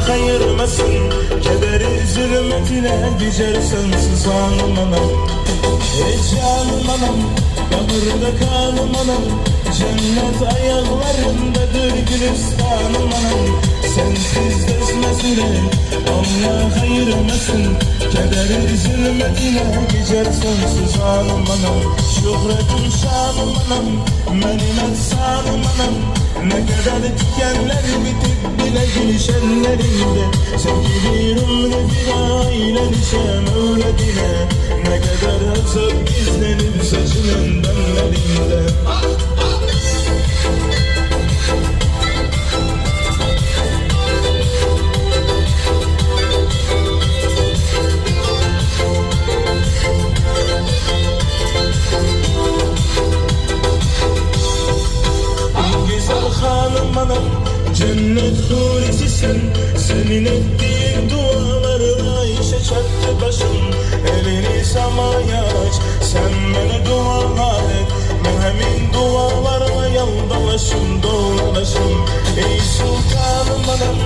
kayırmasın. Kederi zulmetine gicer sensiz hanım anam. Canım anam, kabırda kanım anam. Cennet ayaklarındadır gülistanım anam. Sensiz desmesine Allah hayırmasın. Kederi zulmetine gicer sensiz hanım anam. Şöhretim şanım anam, benim efsanım anam. Ne kadar dikenler bitip bile gülşenlerinde. Sevgili ömrü bir aile düşen öğretine. Ne kadar azap gizlenip saçının dönlerinde. Cennet hurisisin, senin ettiğin dualarla işe çattı başım. Elini samaya aç, sen bana dualar et. Mühemmin dualarla yaldalaşım, dolaşım. Ey sultanım anam,